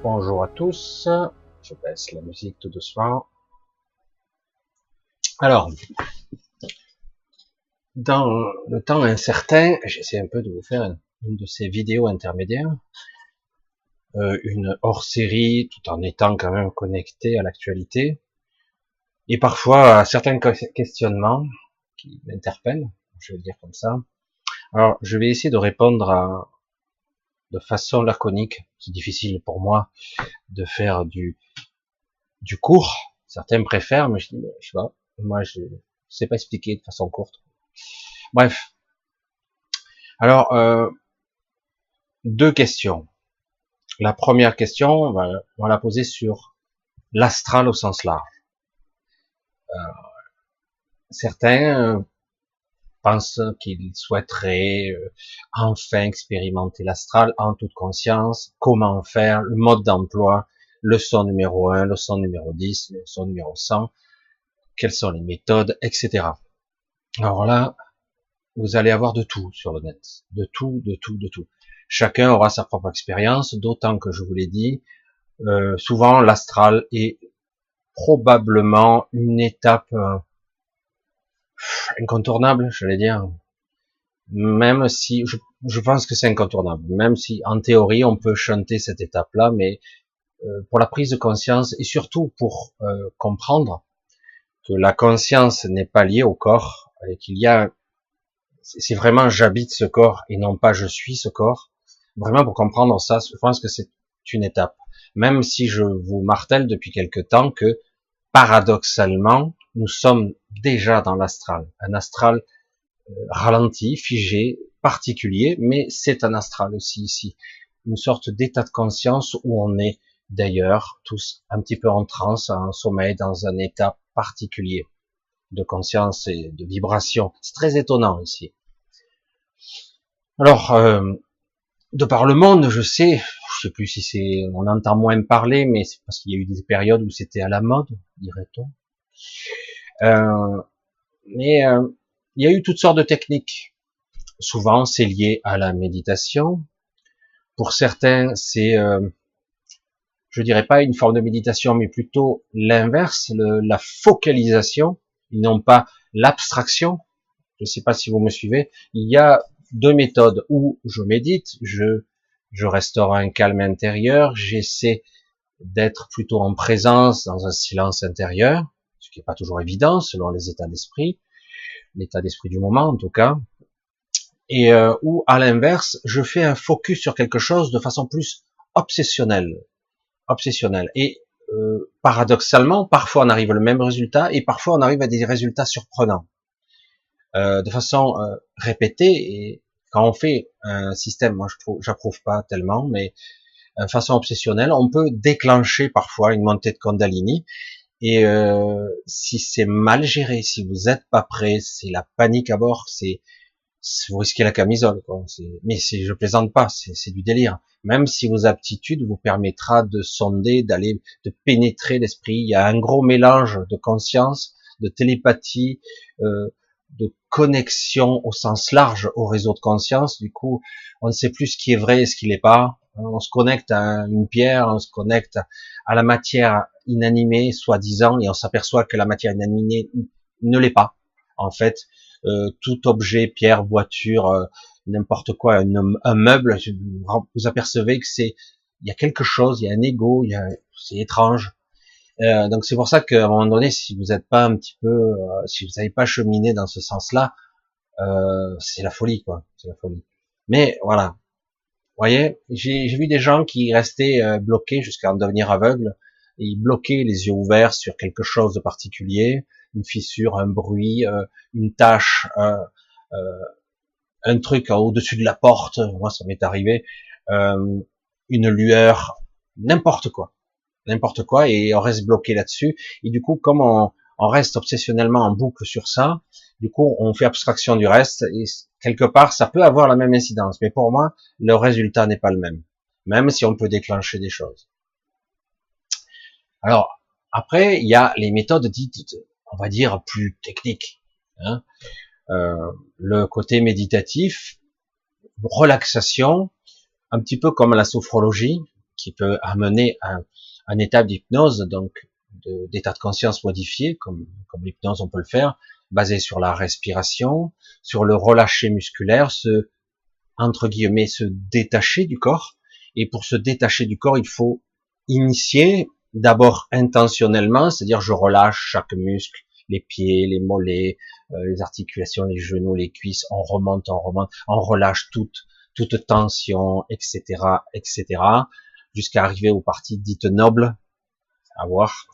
Bonjour à tous, je baisse la musique tout doucement. Alors, dans le temps incertain, j'essaie un peu de vous faire une de ces vidéos intermédiaires, une hors-série, tout en étant quand même connecté à l'actualité, et parfois à certains questionnements qui m'interpellent, je vais le dire comme ça. Alors, je vais essayer de répondre de façon laconique. C'est difficile pour moi de faire du court. Certains préfèrent, mais je sais pas. Moi, je sais pas expliquer de façon courte. Bref. Alors, deux questions. La première question, on va la poser sur l'astral au sens large. Certains pensent qu'ils souhaiteraient enfin expérimenter l'astral en toute conscience. Comment faire? Le mode d'emploi, leçon numéro 1, leçon numéro 10, leçon numéro 100. Quelles sont les méthodes, etc. Alors là, vous allez avoir de tout sur le net. De tout, de tout, de tout. Chacun aura sa propre expérience, d'autant que je vous l'ai dit, souvent l'astral est probablement une étape incontournable, je vais dire. Même si, je pense que c'est incontournable. Même si, en théorie, on peut chanter cette étape-là, mais pour la prise de conscience et surtout pour comprendre que la conscience n'est pas liée au corps et qu'il y a, c'est vraiment j'habite ce corps et non pas je suis ce corps. Vraiment pour comprendre ça, je pense que c'est une étape. Même si je vous martèle depuis quelque temps que paradoxalement, nous sommes déjà dans l'astral. Un astral ralenti, figé, particulier, mais c'est un astral aussi ici. Une sorte d'état de conscience où on est d'ailleurs tous un petit peu en transe, en sommeil, dans un état particulier de conscience et de vibration. C'est très étonnant ici. Alors, de par le monde, je sais plus si c'est, on entend moins parler, mais c'est parce qu'il y a eu des périodes où c'était à la mode, dirait-on. Mais il y a eu toutes sortes de techniques. Souvent, c'est lié à la méditation. Pour certains, c'est, je dirais pas une forme de méditation, mais plutôt l'inverse, la focalisation, et non pas l'abstraction. Je ne sais pas si vous me suivez. Il y a deux méthodes où je médite, je restaure un calme intérieur, j'essaie d'être plutôt en présence dans un silence intérieur, ce qui n'est pas toujours évident selon les états d'esprit, l'état d'esprit du moment en tout cas, et où à l'inverse, je fais un focus sur quelque chose de façon plus obsessionnelle, et paradoxalement, parfois on arrive au même résultat et parfois on arrive à des résultats surprenants. De façon répétée, et quand on fait un système, moi j'approuve pas tellement, mais de façon obsessionnelle, on peut déclencher parfois une montée de Kundalini, et si c'est mal géré, si vous n'êtes pas prêt, c'est la panique à bord, vous risquez la camisole, quoi. Mais je plaisante pas, c'est du délire. Même si vos aptitudes vous permettra de sonder, de pénétrer l'esprit, il y a un gros mélange de conscience, de télépathie, de connexion au sens large au réseau de conscience. Du coup, on ne sait plus ce qui est vrai et ce qui l'est pas. On se connecte à une pierre, on se connecte à la matière inanimée, soi-disant, et on s'aperçoit que la matière inanimée ne l'est pas. En fait, tout objet, pierre, voiture, n'importe quoi, un meuble, vous apercevez que il y a quelque chose, il y a un ego, c'est étrange. Donc c'est pour ça qu'à un moment donné, si vous n'êtes pas un petit peu, si vous n'avez pas cheminé dans ce sens-là, c'est la folie, quoi. C'est la folie. Mais voilà, vous voyez, j'ai vu des gens qui restaient bloqués jusqu'à en devenir aveugles, et ils bloquaient les yeux ouverts sur quelque chose de particulier, une fissure, un bruit, une tache, un truc au-dessus de la porte, moi ça m'est arrivé, euh, une lueur, n'importe quoi, et on reste bloqué là-dessus, et du coup, comme on reste obsessionnellement en boucle sur ça, du coup, on fait abstraction du reste, et quelque part, ça peut avoir la même incidence, mais pour moi, le résultat n'est pas le même, même si on peut déclencher des choses. Alors, après, il y a les méthodes dites, on va dire, plus techniques, hein. Le côté méditatif, relaxation, un petit peu comme la sophrologie, qui peut amener à un état d'hypnose, donc d'état de conscience modifié, comme l'hypnose on peut le faire, basé sur la respiration, sur le relâcher musculaire, entre guillemets, se détacher du corps. Et pour se détacher du corps, il faut initier d'abord intentionnellement, c'est-à-dire je relâche chaque muscle, les pieds, les mollets, les articulations, les genoux, les cuisses, on remonte, on relâche toute tension, etc., etc., jusqu'à arriver aux parties dites nobles, à voir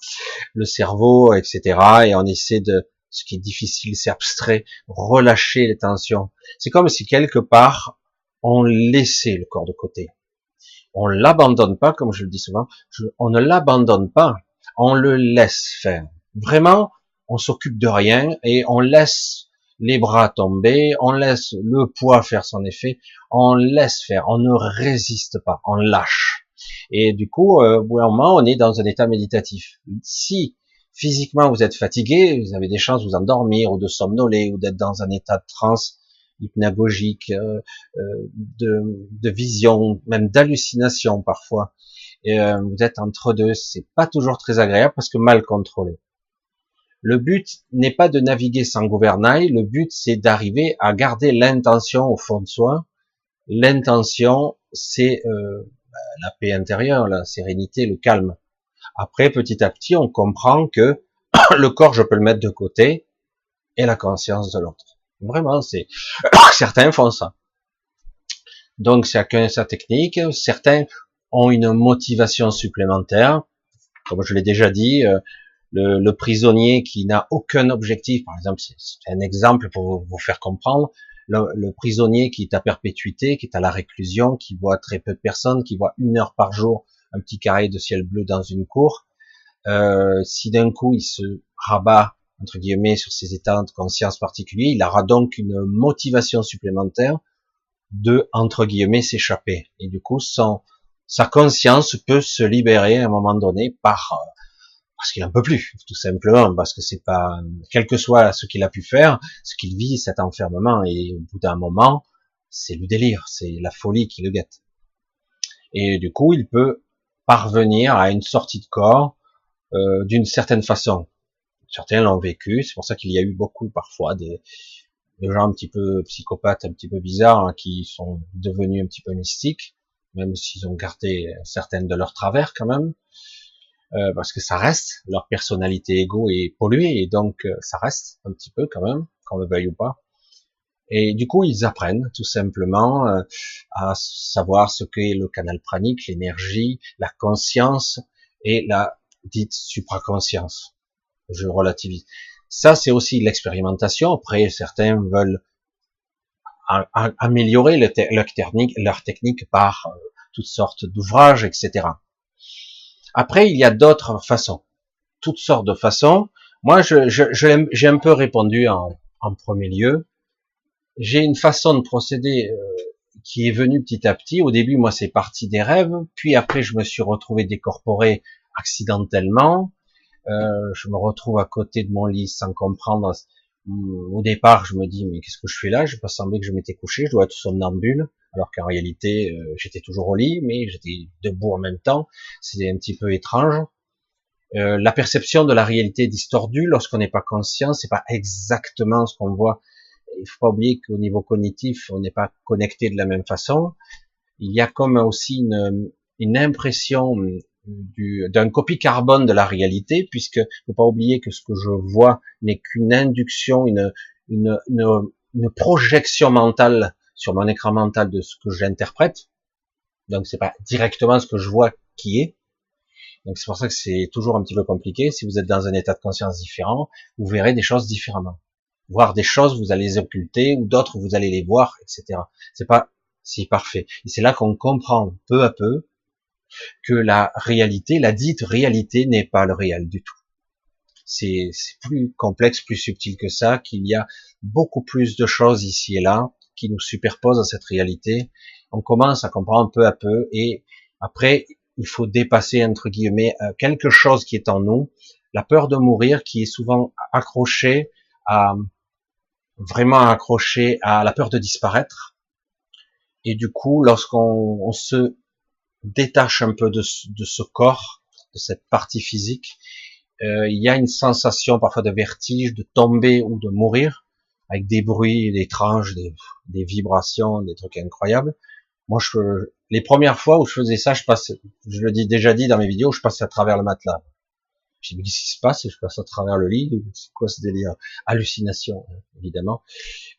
le cerveau, etc. Et on essaie de, ce qui est difficile, c'est abstrait, relâcher les tensions. C'est comme si quelque part, on laissait le corps de côté. On l'abandonne pas, comme je le dis souvent, on ne l'abandonne pas, on le laisse faire. Vraiment, on s'occupe de rien et on laisse les bras tomber, on laisse le poids faire son effet, on laisse faire, on ne résiste pas, on lâche. Et du coup, au bout d'un moment, on est dans un état méditatif. Si physiquement vous êtes fatigué, vous avez des chances de vous endormir ou de somnoler ou d'être dans un état de transe hypnagogique, de vision, même d'hallucination parfois. Et vous êtes entre deux, c'est pas toujours très agréable parce que mal contrôlé. Le but n'est pas de naviguer sans gouvernail, le but c'est d'arriver à garder l'intention au fond de soi. L'intention, c'est la paix intérieure, la sérénité, le calme. Après, petit à petit, on comprend que le corps, je peux le mettre de côté et la conscience de l'autre. Vraiment, c'est certains font ça. Donc chacun sa technique. Certains ont une motivation supplémentaire. Comme je l'ai déjà dit, le prisonnier qui n'a aucun objectif, par exemple, c'est un exemple pour vous faire comprendre, le prisonnier qui est à perpétuité, qui est à la réclusion, qui voit très peu de personnes, qui voit 1 heure par jour un petit carré de ciel bleu dans une cour, si d'un coup il se rabat entre guillemets sur ses états de conscience particuliers, il aura donc une motivation supplémentaire de entre guillemets s'échapper. Et du coup, sa conscience peut se libérer à un moment donné parce qu'il en peut plus, tout simplement, parce que c'est pas, quel que soit ce qu'il a pu faire, ce qu'il vit, cet enfermement, et au bout d'un moment, c'est le délire, c'est la folie qui le guette. Et du coup, il peut parvenir à une sortie de corps d'une certaine façon. Certains l'ont vécu, c'est pour ça qu'il y a eu beaucoup parfois des gens un petit peu psychopathes, un petit peu bizarres, hein, qui sont devenus un petit peu mystiques, même s'ils ont gardé certaines de leurs travers quand même. Parce que ça reste, leur personnalité égo est polluée, et donc ça reste un petit peu quand même, qu'on le veuille ou pas. Et du coup, ils apprennent tout simplement à savoir ce qu'est le canal pranique, l'énergie, la conscience et la dite supraconscience. Je relativise. Ça, c'est aussi l'expérimentation. Après, certains veulent améliorer leur technique par toutes sortes d'ouvrages, etc. Après, il y a d'autres façons, toutes sortes de façons. Moi, j'ai un peu répondu en premier lieu. J'ai une façon de procéder qui est venue petit à petit. Au début, moi, c'est parti des rêves, puis après, je me suis retrouvé décorporé accidentellement. Je me retrouve à côté de mon lit sans comprendre. Au départ, je me dis, mais qu'est-ce que je fais là? Je pas semblé que je m'étais couché, je dois être somnambule, alors qu'en réalité, j'étais toujours au lit, mais j'étais debout en même temps. C'est un petit peu étrange. La perception de la réalité est distordue lorsqu'on n'est pas conscient, c'est pas exactement ce qu'on voit. Il faut pas oublier qu'au niveau cognitif, on n'est pas connecté de la même façon. Il y a comme aussi une impression d'un copie carbone de la réalité, puisque faut pas oublier que ce que je vois n'est qu'une induction, une, une projection mentale sur mon écran mental de ce que j'interprète. Donc c'est pas directement ce que je vois qui est. Donc c'est pour ça que c'est toujours un petit peu compliqué. Si vous êtes dans un état de conscience différent, vous verrez des choses différemment. Voir des choses, vous allez les occulter, ou d'autres, vous allez les voir, etc. C'est pas si parfait. Et c'est là qu'on comprend peu à peu que la réalité, la dite réalité, n'est pas le réel du tout. C'est plus complexe, plus subtil que ça, qu'il y a beaucoup plus de choses ici et là qui nous superposent à cette réalité. On commence à comprendre peu à peu, et après, il faut dépasser, entre guillemets, quelque chose qui est en nous, la peur de mourir, qui est souvent accrochée à, vraiment accrochée à la peur de disparaître. Et du coup, lorsqu'on se détache un peu de ce corps, de cette partie physique, il y a une sensation parfois de vertige, de tomber ou de mourir, avec des bruits étranges, des vibrations, des trucs incroyables. Moi, les premières fois où je faisais ça, je le dis déjà dit dans mes vidéos, je passais à travers le matelas. J'ai dit, qu'est-ce qui se passe? Je passe à travers le lit. C'est quoi ce délire? Hallucination, évidemment.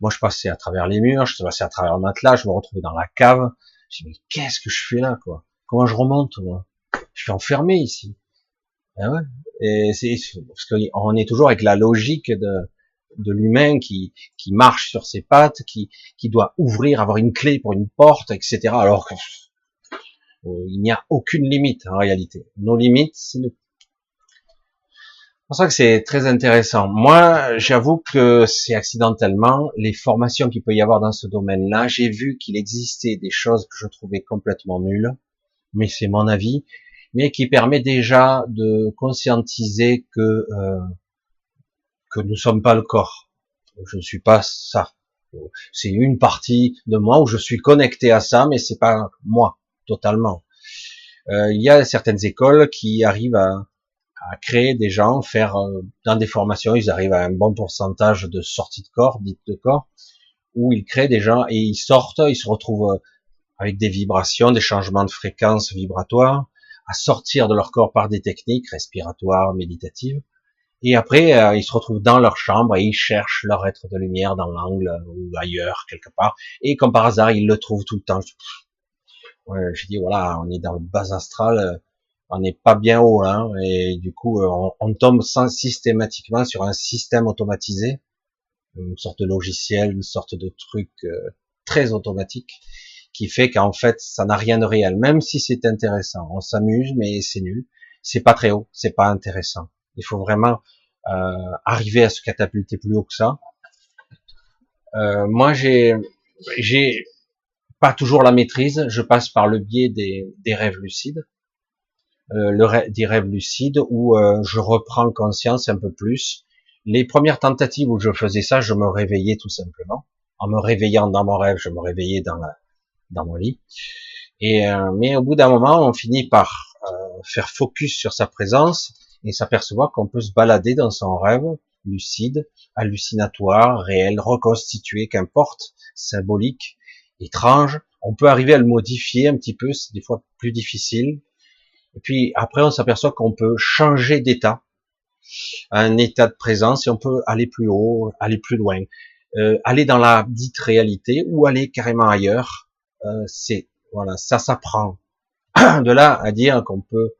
Moi, je passais à travers les murs, je passais à travers le matelas, je me retrouvais dans la cave. J'ai dit, mais qu'est-ce que je fais là, quoi? Comment je remonte, moi? Je suis enfermé ici. Ah ouais. Et c'est parce qu'on est toujours avec la logique de l'humain qui marche sur ses pattes, qui doit ouvrir, avoir une clé pour une porte, etc. Alors que il n'y a aucune limite en réalité. Nos limites, c'est nous. C'est pour ça que c'est très intéressant. Moi, j'avoue que c'est accidentellement les formations qu'il peut y avoir dans ce domaine-là. J'ai vu qu'il existait des choses que je trouvais complètement nulles, mais c'est mon avis, mais qui permet déjà de conscientiser que nous ne sommes pas le corps. Je ne suis pas ça. C'est une partie de moi où je suis connecté à ça, mais c'est pas moi totalement. Il y a certaines écoles qui arrivent à créer des gens, faire dans des formations, ils arrivent à un bon pourcentage de sortie de corps, dite de corps, où ils créent des gens et ils sortent, ils se retrouvent avec des vibrations, des changements de fréquence vibratoire, à sortir de leur corps par des techniques respiratoires, méditatives. Et après, ils se retrouvent dans leur chambre et ils cherchent leur être de lumière dans l'angle ou ailleurs, quelque part. Et comme par hasard, ils le trouvent tout le temps. Ouais, je dis, voilà, on est dans le bas astral, on n'est pas bien haut, hein, et du coup, on tombe systématiquement sur un système automatisé, une sorte de logiciel, une sorte de truc très automatique, qui fait qu'en fait, ça n'a rien de réel, même si c'est intéressant. On s'amuse, mais c'est nul. C'est pas très haut, c'est pas intéressant. Il faut vraiment arriver à se catapulter plus haut que ça. Moi, j'ai pas toujours la maîtrise. Je passe par le biais des rêves lucides, des rêves lucides où je reprends conscience un peu plus. Les premières tentatives où je faisais ça, je me réveillais tout simplement. En me réveillant dans mon rêve, je me réveillais dans mon lit. Et mais au bout d'un moment, on finit par faire focus sur sa présence et s'apercevoir qu'on peut se balader dans son rêve lucide, hallucinatoire, réel, reconstitué, qu'importe, symbolique, étrange. On peut arriver à le modifier un petit peu, c'est des fois plus difficile. Et puis après, on s'aperçoit qu'on peut changer d'état, un état de présence, et on peut aller plus haut, aller plus loin, aller dans la dite réalité ou aller carrément ailleurs. C'est voilà, ça s'apprend. De là à dire qu'on peut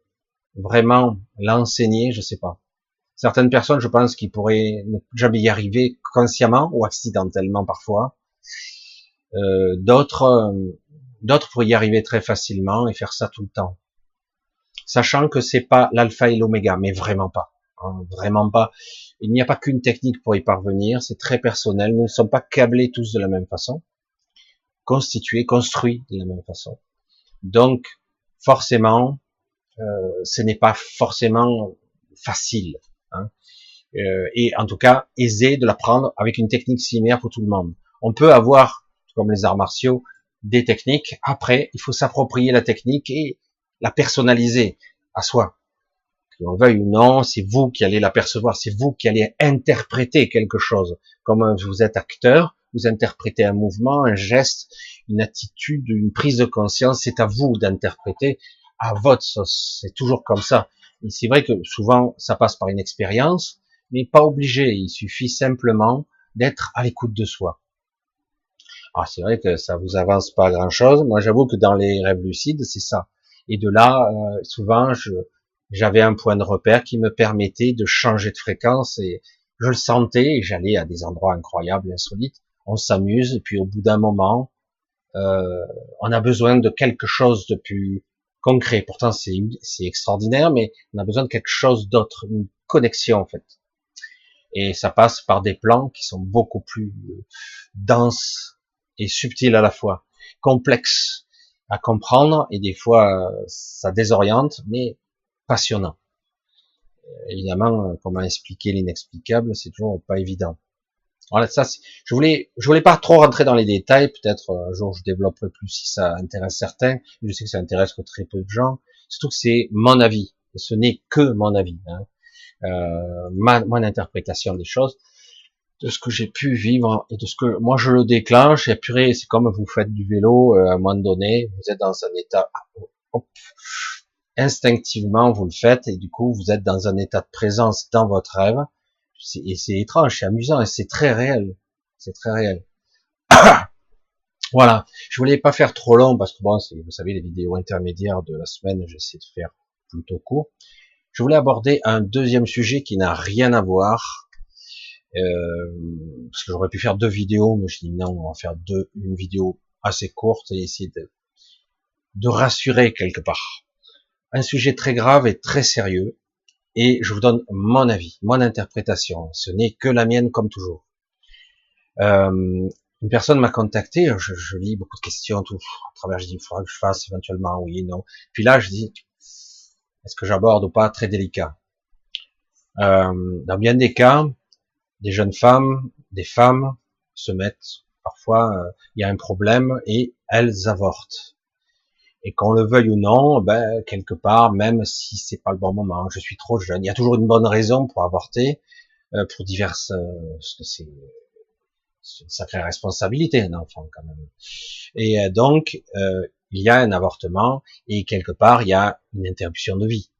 vraiment l'enseigner, je sais pas. Certaines personnes, je pense, qui pourraient ne jamais y arriver consciemment ou accidentellement parfois. D'autres pourraient y arriver très facilement et faire ça tout le temps, sachant que c'est pas l'alpha et l'oméga, mais vraiment pas, hein, vraiment pas. Il n'y a pas qu'une technique pour y parvenir, c'est très personnel. Nous ne sommes pas câblés tous de la même façon, constitués, construits de la même façon. Donc, forcément, ce n'est pas forcément facile, hein, et en tout cas aisé de l'apprendre avec une technique similaire pour tout le monde. On peut avoir, comme les arts martiaux, des techniques. Après, il faut s'approprier la technique et la personnaliser à soi. Que l'on veuille ou non, c'est vous qui allez l'apercevoir, c'est vous qui allez interpréter quelque chose. Comme vous êtes acteur, vous interprétez un mouvement, un geste, une attitude, une prise de conscience, c'est à vous d'interpréter à votre sauce. C'est toujours comme ça. Et c'est vrai que souvent, ça passe par une expérience, mais pas obligé. Il suffit simplement d'être à l'écoute de soi. Alors c'est vrai que ça vous avance pas grand chose. Moi, j'avoue que dans les rêves lucides, c'est ça. Et de là, souvent, j'avais un point de repère qui me permettait de changer de fréquence et je le sentais et j'allais à des endroits incroyables, insolites. On s'amuse et puis au bout d'un moment, on a besoin de quelque chose de plus concret. Pourtant, c'est extraordinaire, mais on a besoin de quelque chose d'autre, une connexion en fait. Et ça passe par des plans qui sont beaucoup plus denses et subtils à la fois, complexes à comprendre et des fois ça désoriente, mais passionnant. Évidemment, comment expliquer l'inexplicable, c'est toujours pas évident. Voilà, ça, je voulais pas trop rentrer dans les détails. Peut-être un jour je développerai plus si ça intéresse certains. Je sais que ça intéresse que très peu de gens. Surtout que c'est mon avis. Et ce n'est que mon avis. Hein. Mon interprétation des choses, de ce que j'ai pu vivre et de ce que moi je le déclenche. Et purée, c'est comme vous faites du vélo. À un moment donné, vous êtes dans un état, hop, instinctivement vous le faites et du coup vous êtes dans un état de présence dans votre rêve. Et c'est étrange, c'est amusant et c'est très réel. C'est très réel. Voilà. Je voulais pas faire trop long parce que bon, vous savez, les vidéos intermédiaires de la semaine, j'essaie de faire plutôt court. Je voulais aborder un deuxième sujet qui n'a rien à voir, parce que j'aurais pu faire deux vidéos, mais je dis non, on va faire une vidéo assez courte et essayer de rassurer quelque part. Un sujet très grave et très sérieux, et je vous donne mon avis, mon interprétation. Ce n'est que la mienne comme toujours. Une personne m'a contacté, je lis beaucoup de questions, tout, à travers, je dis, il faudra que je fasse éventuellement, oui, non. Puis là, je dis, est-ce que j'aborde ou pas, très délicat. Dans bien des cas, des jeunes femmes, des femmes se mettent, parfois, il y a un problème et elles avortent. Et qu'on le veuille ou non, ben, quelque part, même si c'est pas le bon moment, je suis trop jeune, il y a toujours une bonne raison pour avorter, pour diverses, parce que c'est une sacrée responsabilité, un enfant, quand même. Et donc, il y a un avortement, et quelque part, il y a une interruption de vie.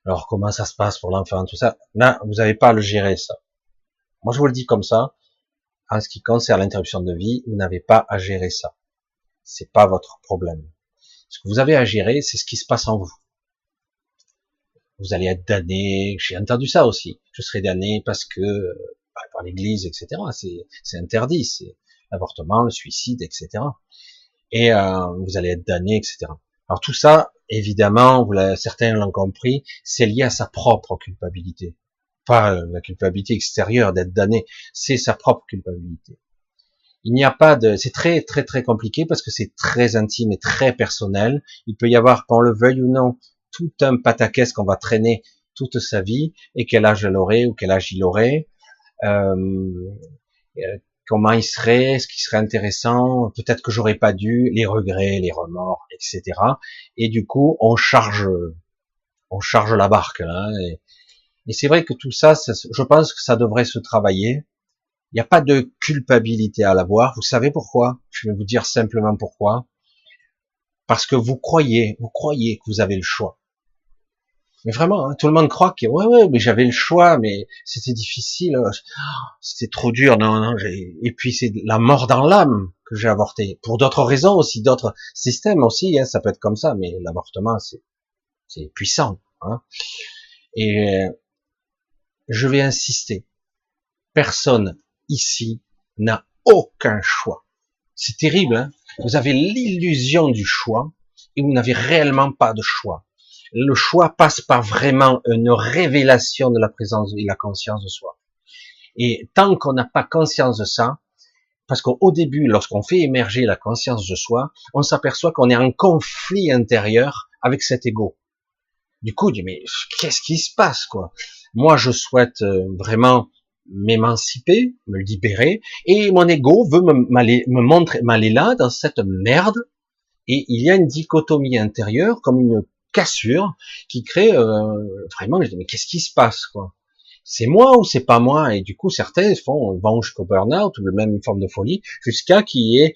Alors, comment ça se passe pour l'enfant, tout ça? Là, vous n'avez pas à le gérer, ça. Moi, je vous le dis comme ça. En ce qui concerne l'interruption de vie, vous n'avez pas à gérer ça. C'est pas votre problème. Ce que vous avez à gérer, c'est ce qui se passe en vous. Vous allez être damné. J'ai entendu ça aussi. Je serai damné parce que, par l'église, etc. C'est interdit. C'est l'avortement, le suicide, etc. Et vous allez être damné, etc. Alors tout ça, évidemment, certains l'ont compris, c'est lié à sa propre culpabilité. Pas la culpabilité extérieure d'être damné, c'est sa propre culpabilité. Il n'y a pas de, c'est très très très compliqué parce que c'est très intime et très personnel. Il peut y avoir, qu'on le veuille ou non, tout un pataquès qu'on va traîner toute sa vie, et quel âge elle aurait ou quel âge il aurait, comment il serait, ce qui serait intéressant, peut-être que j'aurais pas dû, les regrets, les remords, etc. Et du coup, on charge la barque là. Et c'est vrai que tout ça, je pense que ça devrait se travailler. Il n'y a pas de culpabilité à l'avoir. Vous savez pourquoi? Je vais vous dire simplement pourquoi. Parce que vous croyez que vous avez le choix. Mais vraiment, hein, tout le monde croit que ouais, mais j'avais le choix, mais c'était difficile, c'était trop dur. Non, et puis c'est la mort dans l'âme que j'ai avorté. Pour d'autres raisons aussi, d'autres systèmes aussi, hein, ça peut être comme ça, mais l'avortement c'est puissant. Hein. Et je vais insister. Personne ici n'a aucun choix. C'est terrible, hein. Vous avez l'illusion du choix et vous n'avez réellement pas de choix. Le choix passe par vraiment une révélation de la présence et la conscience de soi. Et tant qu'on n'a pas conscience de ça, parce qu'au début, lorsqu'on fait émerger la conscience de soi, on s'aperçoit qu'on est en conflit intérieur avec cet ego. Du coup, on dit, mais qu'est-ce qui se passe, quoi? Moi, je souhaite vraiment m'émanciper, me libérer, et mon ego veut me montrer, m'aller là, dans cette merde, et il y a une dichotomie intérieure, comme une cassure, qui crée, vraiment, je dis, mais qu'est-ce qui se passe, quoi? C'est moi ou c'est pas moi? Et du coup, certains vont jusqu'au burn-out, ou même une forme de folie, jusqu'à qu'il y ait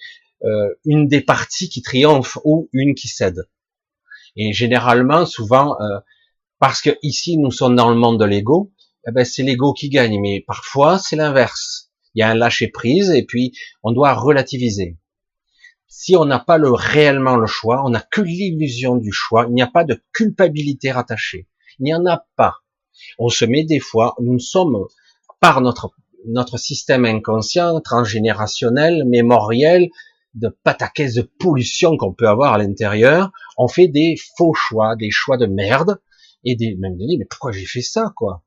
une des parties qui triomphe, ou une qui cède. Et généralement, souvent, parce que ici, nous sommes dans le monde de l'ego, eh ben, c'est l'ego qui gagne. Mais parfois, c'est l'inverse. Il y a un lâcher prise et puis on doit relativiser. Si on n'a pas réellement le choix, on n'a que l'illusion du choix. Il n'y a pas de culpabilité rattachée. Il n'y en a pas. On se met des fois, nous sommes par notre système inconscient, transgénérationnel, mémoriel, de pataquès de pollution qu'on peut avoir à l'intérieur, on fait des faux choix, des choix de merde, et même de dire, mais pourquoi j'ai fait ça, quoi?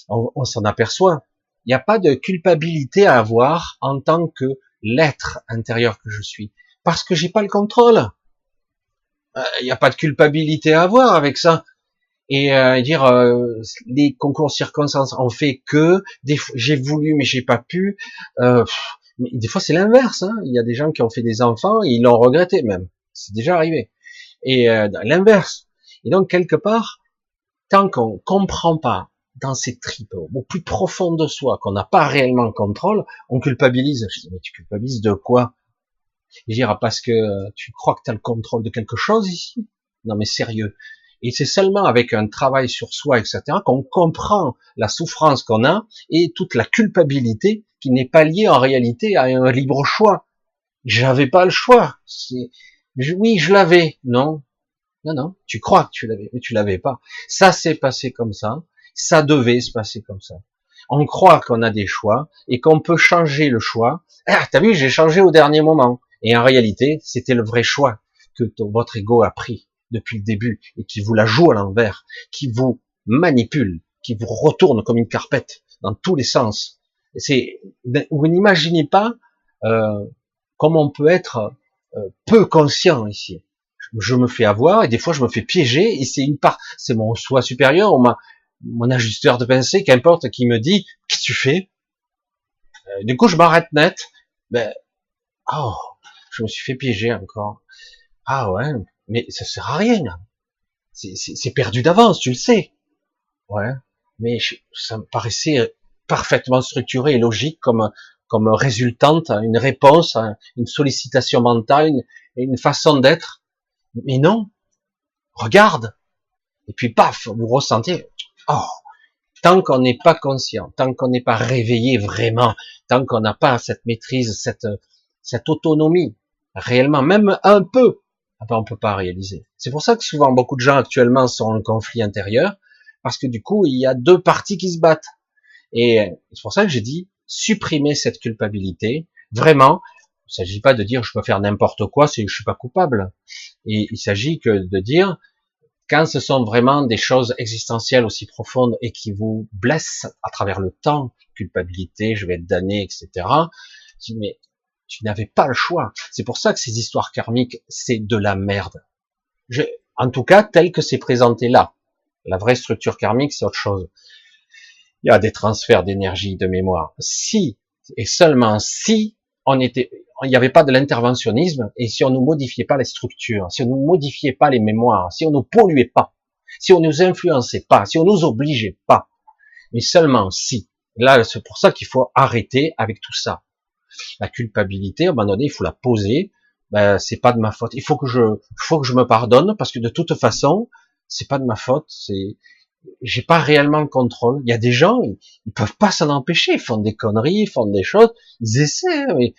On s'en aperçoit. Il n'y a pas de culpabilité à avoir en tant que l'être intérieur que je suis. Parce que j'ai pas le contrôle. Il n'y a pas de culpabilité à avoir avec ça. et dire les concours circonstances ont fait que j'ai voulu mais j'ai pas pu. Mais des fois c'est l'inverse. Hein. Il y a des gens qui ont fait des enfants et ils l'ont regretté même. C'est déjà arrivé. Et l'inverse. Et donc quelque part, tant qu'on comprend pas dans ces tripes au plus profond de soi, qu'on n'a pas réellement le contrôle, on culpabilise. Je dis mais tu culpabilises de quoi? Je dis parce que tu crois que tu as le contrôle de quelque chose ici? Non mais sérieux. Et c'est seulement avec un travail sur soi, etc., qu'on comprend la souffrance qu'on a et toute la culpabilité qui n'est pas liée en réalité à un libre choix. J'avais pas le choix. Oui, je l'avais. Non, non, non. Tu crois que tu l'avais, mais tu l'avais pas. Ça s'est passé comme ça. Ça devait se passer comme ça. On croit qu'on a des choix et qu'on peut changer le choix. Ah, t'as vu, j'ai changé au dernier moment. Et en réalité, c'était le vrai choix que votre ego a pris depuis le début et qui vous la joue à l'envers, qui vous manipule, qui vous retourne comme une carpette dans tous les sens. Vous n'imaginez pas euh, comment on peut être peu conscient ici. Je me fais avoir et des fois je me fais piéger et c'est mon soi supérieur ou mon ajusteur de pensée, qu'importe, qui me dit qu'est-ce que tu fais. Du coup je m'arrête net. Ben oh, je me suis fait piéger encore. Ah ouais, mais ça sert à rien. C'est perdu d'avance, tu le sais. Ouais, mais ça me paraissait parfaitement structuré et logique comme résultante, une réponse, une sollicitation mentale, une façon d'être. Mais non, regarde. Et puis paf, vous ressentez. Oh, tant qu'on n'est pas conscient, tant qu'on n'est pas réveillé vraiment, tant qu'on n'a pas cette maîtrise, cette autonomie, réellement, même un peu, ah ben on peut pas réaliser. C'est pour ça que souvent beaucoup de gens actuellement sont en conflit intérieur, parce que du coup il y a deux parties qui se battent. Et c'est pour ça que j'ai dit supprimer cette culpabilité. Vraiment, il ne s'agit pas de dire je peux faire n'importe quoi, je suis pas coupable. Et il s'agit que de dire quand ce sont vraiment des choses existentielles aussi profondes et qui vous blessent à travers le temps, culpabilité, je vais être damné, etc. Je dis, mais tu n'avais pas le choix. C'est pour ça que ces histoires karmiques, c'est de la merde. En tout cas, tel que c'est présenté là. La vraie structure karmique, c'est autre chose. Il y a des transferts d'énergie, de mémoire. Si, et seulement si, il n'y avait pas de l'interventionnisme, et si on ne modifiait pas les structures, si on ne modifiait pas les mémoires, si on ne polluait pas, si on ne nous influençait pas, si on nous obligeait pas, mais seulement si. Là, c'est pour ça qu'il faut arrêter avec tout ça. La culpabilité, à un moment donné, il faut la poser. Ben, c'est pas de ma faute. Faut que je me pardonne parce que de toute façon, c'est pas de ma faute. J'ai pas réellement le contrôle. Il y a des gens, ils peuvent pas s'en empêcher, ils font des conneries, ils font des choses, ils essaient, mais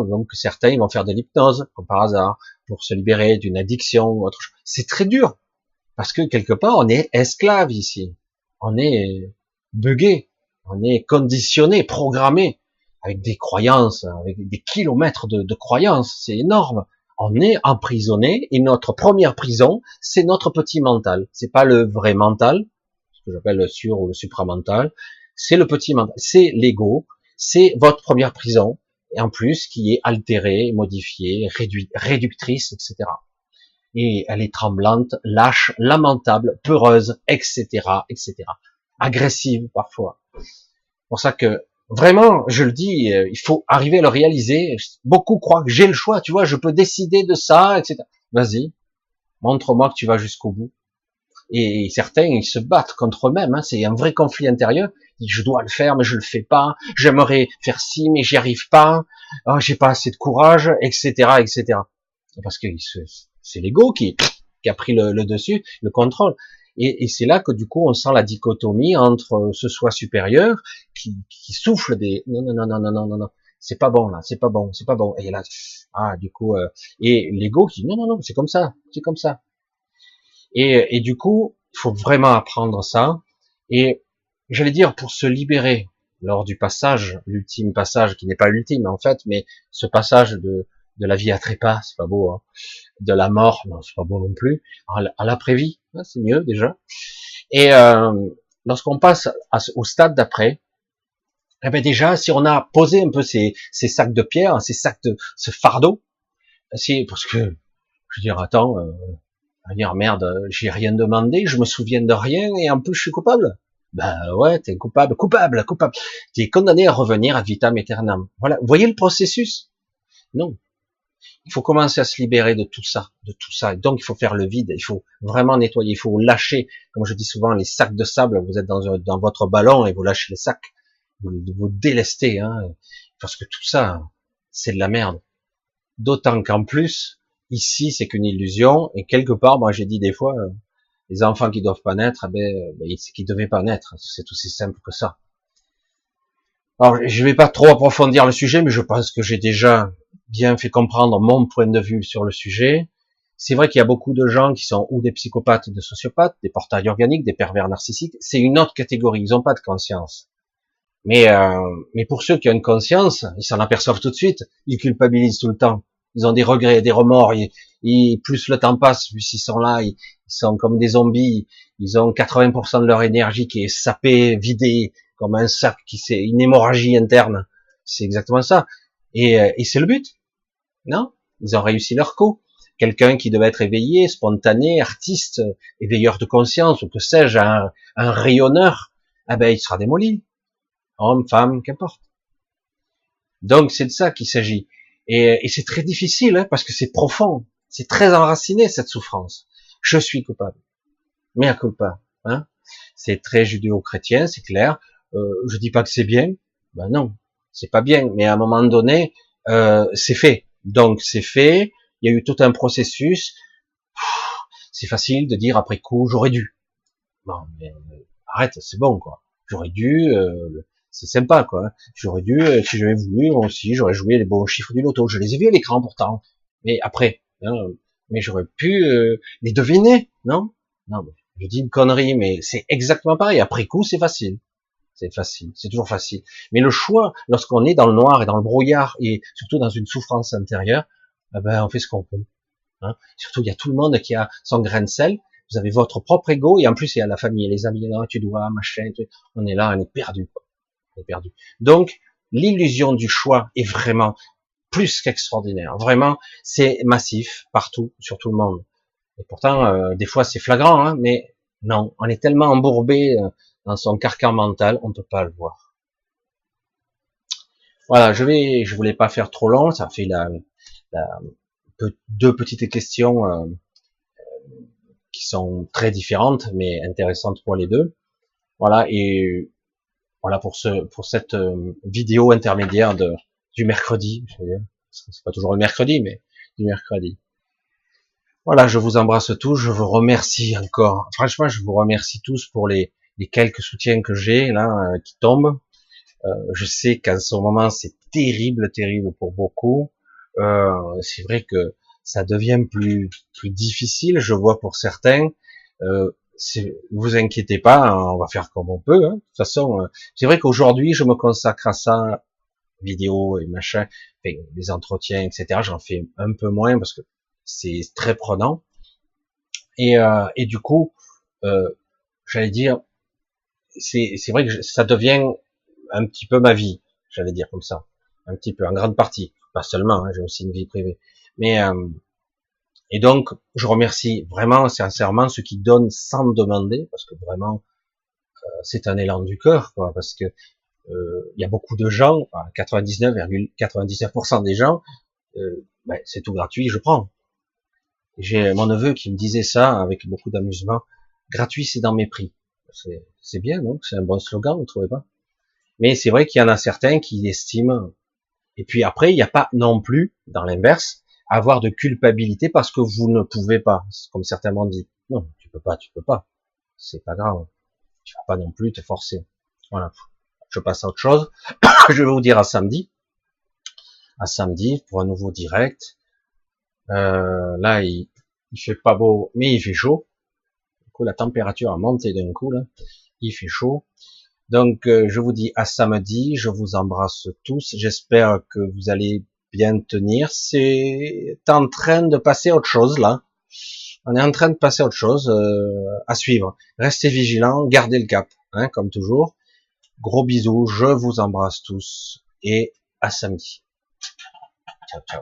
donc certains ils vont faire de l'hypnose, comme par hasard, pour se libérer d'une addiction ou autre chose. C'est très dur, parce que quelque part on est esclave ici, on est buggé, on est conditionné, programmé, avec des croyances, avec des kilomètres de croyances, c'est énorme. On est emprisonné, et notre première prison, c'est notre petit mental. C'est pas le vrai mental, que j'appelle le sur ou le supramental, c'est le petit mental, c'est l'ego, c'est votre première prison, et en plus qui est altérée, modifiée, réductrice, etc. Et elle est tremblante, lâche, lamentable, peureuse, etc., etc. Agressive parfois. C'est pour ça que vraiment, je le dis, il faut arriver à le réaliser. Beaucoup croient que j'ai le choix, tu vois, je peux décider de ça, etc. Vas-y, montre-moi que tu vas jusqu'au bout. Et certains, ils se battent contre eux-mêmes. Hein. C'est un vrai conflit intérieur. Ils disent, je dois le faire, mais je le fais pas. J'aimerais faire ci, mais j'y arrive pas. Oh, j'ai pas assez de courage, etc., etc. Parce que c'est l'ego qui a pris le dessus, le contrôle. Et c'est là que du coup, on sent la dichotomie entre ce soi supérieur qui souffle des non, non, non, non, non, non, non, non. C'est pas bon là, c'est pas bon, c'est pas bon. Et là, du coup, et l'ego qui dit non, non, non, c'est comme ça, c'est comme ça. Et du coup, il faut vraiment apprendre ça. Et j'allais dire, pour se libérer lors du passage, l'ultime passage, qui n'est pas l'ultime en fait, mais ce passage de la vie à trépas, c'est pas beau, hein, de la mort, non, c'est pas beau non plus, à l'après-vie, hein, c'est mieux déjà. Et lorsqu'on passe au stade d'après, eh ben déjà, si on a posé un peu ces sacs de pierre, ces sacs de ce fardeau, c'est parce que, je veux dire, attends, À dire merde, j'ai rien demandé, je me souviens de rien et en plus je suis coupable. Ben ouais, t'es coupable, coupable, coupable. T'es condamné à revenir à vitam aeternam. Voilà, vous voyez le processus? Non. Il faut commencer à se libérer de tout ça, de tout ça. Et donc il faut faire le vide, il faut vraiment nettoyer, il faut lâcher. Comme je dis souvent, les sacs de sable, vous êtes dans votre ballon et vous lâchez les sacs, vous délestez, hein, parce que tout ça, c'est de la merde. D'autant qu'en plus, ici, c'est qu'une illusion, et quelque part, moi j'ai dit des fois, les enfants qui doivent pas naître, c'est qu'ils devaient pas naître. C'est aussi simple que ça. Alors, je vais pas trop approfondir le sujet, mais je pense que j'ai déjà bien fait comprendre mon point de vue sur le sujet. C'est vrai qu'il y a beaucoup de gens qui sont ou des psychopathes ou des sociopathes, des portails organiques, des pervers narcissiques. C'est une autre catégorie. Ils n'ont pas de conscience. Mais pour ceux qui ont une conscience, ils s'en aperçoivent tout de suite. Ils culpabilisent tout le temps. Ils ont des regrets, des remords. Plus le temps passe, plus ils sont là, ils sont comme des zombies. Ils ont 80% de leur énergie qui est sapée, vidée, comme un sac c'est une hémorragie interne. C'est exactement ça. Et c'est le but, non? Ils ont réussi leur coup. Quelqu'un qui devait être éveillé, spontané, artiste, éveilleur de conscience, ou que sais-je, un rayonneur, ah ben il sera démoli. Homme, femme, qu'importe. Donc c'est de ça qu'il s'agit. Et c'est très difficile, hein, parce que c'est profond, c'est très enraciné cette souffrance. Je suis coupable, mea culpa, hein. C'est très judéo-chrétien, c'est clair. Je dis pas que c'est bien, ben non, c'est pas bien, mais à un moment donné, c'est fait. Donc c'est fait. Il y a eu tout un processus. C'est facile de dire après coup, j'aurais dû. Non, mais arrête, c'est bon quoi. J'aurais dû. C'est sympa quoi. J'aurais dû, si j'avais voulu, moi aussi, j'aurais joué les bons chiffres du loto. Je les ai vus à l'écran pourtant. Mais après, hein, mais j'aurais pu les deviner, non? Non, je dis une connerie, mais c'est exactement pareil. Après coup, c'est facile. C'est facile, c'est toujours facile. Mais le choix, lorsqu'on est dans le noir et dans le brouillard, et surtout dans une souffrance intérieure, eh ben, on fait ce qu'on peut. Hein. Surtout, il y a tout le monde qui a son grain de sel. Vous avez votre propre ego, et en plus, il y a la famille et les amis. Non, tu dois, machin. On est là, on est perdu. Quoi. On est perdu. Donc, l'illusion du choix est vraiment plus qu'extraordinaire. Vraiment, c'est massif partout, sur tout le monde. Et pourtant, des fois, c'est flagrant, hein, mais non, on est tellement embourbé dans son carcan mental, on ne peut pas le voir. Voilà, je voulais pas faire trop long, ça fait la deux petites questions qui sont très différentes, mais intéressantes pour les deux. Voilà, et voilà pour cette vidéo intermédiaire du mercredi. C'est pas toujours le mercredi, mais du mercredi. Voilà, je vous embrasse tous, je vous remercie encore. Franchement, je vous remercie tous pour les quelques soutiens que j'ai là qui tombent. Je sais qu'en ce moment c'est terrible, terrible pour beaucoup. C'est vrai que ça devient plus difficile, je vois pour certains. Vous inquiétez pas, hein, on va faire comme on peut. Hein. De toute façon, c'est vrai qu'aujourd'hui je me consacre à ça, vidéo et machin, enfin, les entretiens, etc. J'en fais un peu moins parce que c'est très prenant. Et du coup, j'allais dire, c'est vrai que ça devient un petit peu ma vie, j'allais dire comme ça, un petit peu, en grande partie, pas seulement, hein, j'ai aussi une vie privée. Mais et donc, je remercie vraiment sincèrement ceux qui donnent sans demander, parce que vraiment, c'est un élan du cœur, quoi, parce que il y a beaucoup de gens, 99,99% des gens, c'est tout gratuit, je prends. J'ai mon neveu qui me disait ça avec beaucoup d'amusement. Gratuit, c'est dans mes prix. C'est bien, non? C'est un bon slogan, vous trouvez pas? Mais c'est vrai qu'il y en a certains qui estiment. Et puis après, il n'y a pas non plus, dans l'inverse, avoir de culpabilité parce que vous ne pouvez pas, comme certains m'ont dit. Non, tu peux pas, tu peux pas. C'est pas grave. Tu vas pas non plus te forcer. Voilà. Je passe à autre chose. Je vais vous dire à samedi. À samedi pour un nouveau direct. Là, il fait pas beau, mais il fait chaud. Du coup, la température a monté d'un coup là. Il fait chaud. Donc, je vous dis à samedi. Je vous embrasse tous. J'espère que vous allez bien tenir. C'est en train de passer à autre chose là. On est en train de passer à autre chose à suivre. Restez vigilants, gardez le cap, hein, comme toujours. Gros bisous. Je vous embrasse tous et à samedi. Ciao, ciao.